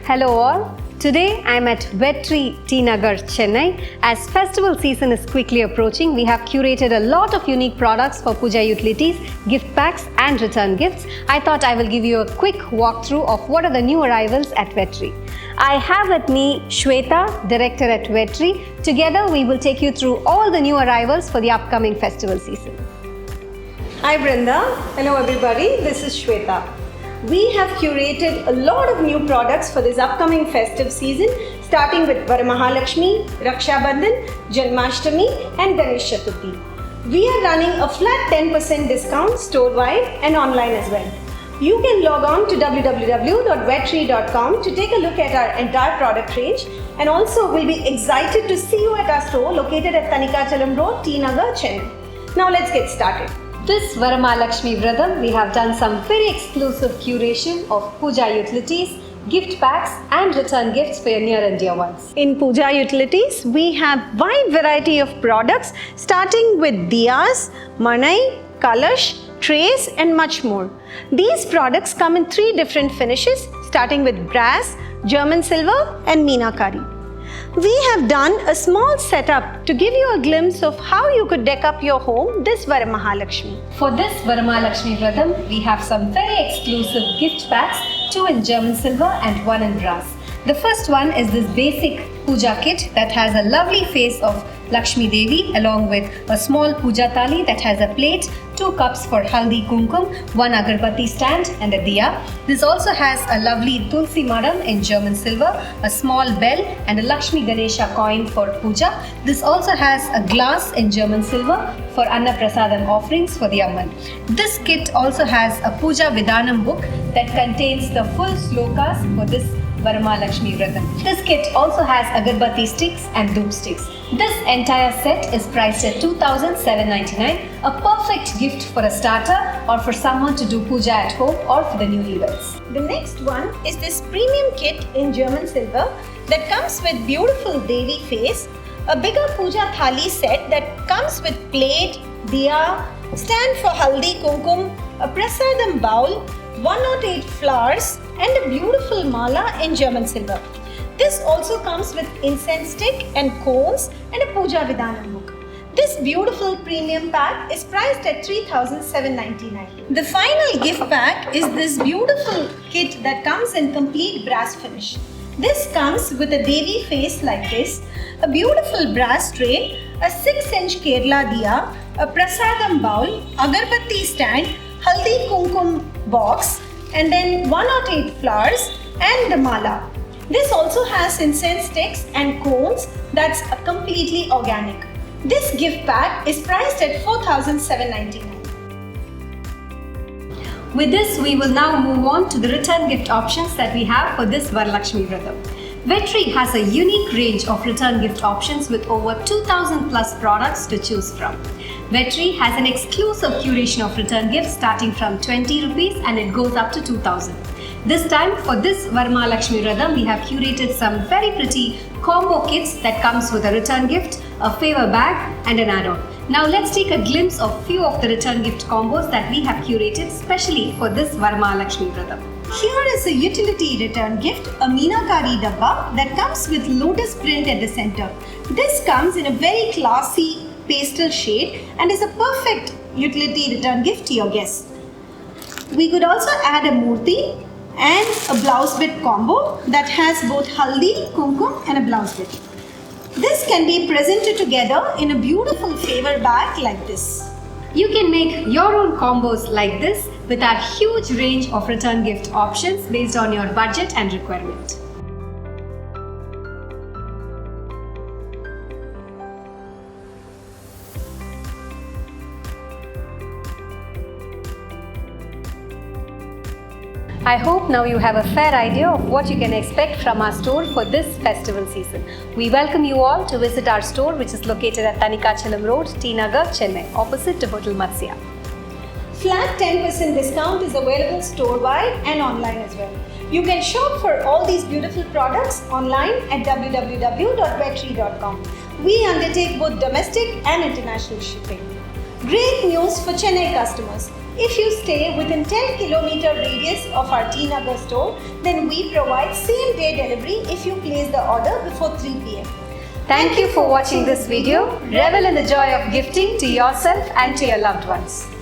Hello all. Today I am at Wedtree, T Nagar, Chennai. As festival season is quickly approaching, we have curated a lot of unique products for puja utilities, gift packs and return gifts. I thought I will give you a quick walkthrough of what are the new arrivals at Wedtree. I have with me Shweta, Director at Wedtree. Together we will take you through all the new arrivals for the upcoming festival season. Hi Brenda. Hello everybody. This is Shweta. We have curated a lot of new products for this upcoming festive season, starting with Varamahalakshmi, Raksha Bandhan, Janmashtami and Ganesh Chaturthi. We are running a flat 10% discount store-wide and online as well. You can log on to www.wedtree.com to take a look at our entire product range, and also we'll be excited to see you at our store located at Thanikachalam Road, T Nagar, Chennai. Now let's get started. This Varamahalakshmi Vratham, we have done some very exclusive curation of puja utilities, gift packs and return gifts for your near and dear ones. In puja utilities, we have wide variety of products starting with diyas, manai, kalash, trays and much more. These products come in 3 different finishes starting with brass, German silver and meenakari. We have done a small setup to give you a glimpse of how you could deck up your home this Varamahalakshmi. For this Varamahalakshmi Vratham, we have some very exclusive gift packs, 2 in German silver and 1 in brass. The first one is this basic Puja Kit that has a lovely face of Lakshmi Devi along with a small Puja Thali that has a plate, 2 cups for Haldi Kumkum, 1 agarbatti stand and a diya. This also has a lovely Tulsi Madam in German silver, a small bell and a Lakshmi Ganesha coin for puja. This also has a glass in German silver for Anna Prasadam offerings for the Amman. This kit also has a Puja Vidhanam book that contains the full slokas for this Varamahalakshmi Vratham. This kit also has agarbatti sticks and dhoop sticks. This entire set is priced at 2,799, a perfect gift for a starter or for someone to do puja at home or for the newlyweds. The next one is this premium kit in German silver that comes with beautiful Devi face, a bigger puja thali set that comes with plate, diya, stand for haldi kumkum, a prasadam bowl, 108 flowers and a beautiful mala in German silver. This also comes with incense stick and cones and a Puja Vidhanam book. This beautiful premium pack is priced at 3,799. The final gift pack is this beautiful kit that comes in complete brass finish. This comes with a Devi face like this, a beautiful brass tray, a 6-inch Kerala diya, a prasadam bowl, agarbatti stand, haldi kumkum box and then 108 flowers and the mala. This also has incense sticks and cones that's completely organic. This gift pack is priced at 4,799. With this, we will now move on to the return gift options that we have for this Varalakshmi Vratham. Wedtree has a unique range of return gift options with over 2,000 plus products to choose from. Wedtree has an exclusive curation of return gifts starting from 20 rupees and it goes up to 2,000. This time for this Varamahalakshmi Vratham, we have curated some very pretty combo kits that comes with a return gift, a favor bag and an add-on. Now let's take a glimpse of few of the return gift combos that we have curated specially for this Varamahalakshmi Vratham. Here is a utility return gift, a meenakari dabba that comes with lotus print at the center. This comes in a very classy pastel shade and is a perfect utility return gift to your guests. We could also add a murti and a blouse bit combo that has both haldi, kumkum and a blouse bit. This can be presented together in a beautiful favor bag like this. You can make your own combos like this with our huge range of return gift options based on your budget and requirement. I hope now you have a fair idea of what you can expect from our store for this festival season. We welcome you all to visit our store, which is located at Thanikachalam Road, T Nagar, Chennai, opposite to Hotel Matsya. Flat 10% discount is available store-wide and online as well. You can shop for all these beautiful products online at www.wedtree.com. We undertake both domestic and international shipping. Great news for Chennai customers. If you stay within 10 kilometer radius of our T Nagar store, then we provide same day delivery if you place the order before 3 p.m. Thank you for watching this video. Revel in the joy of gifting to yourself and to your loved ones.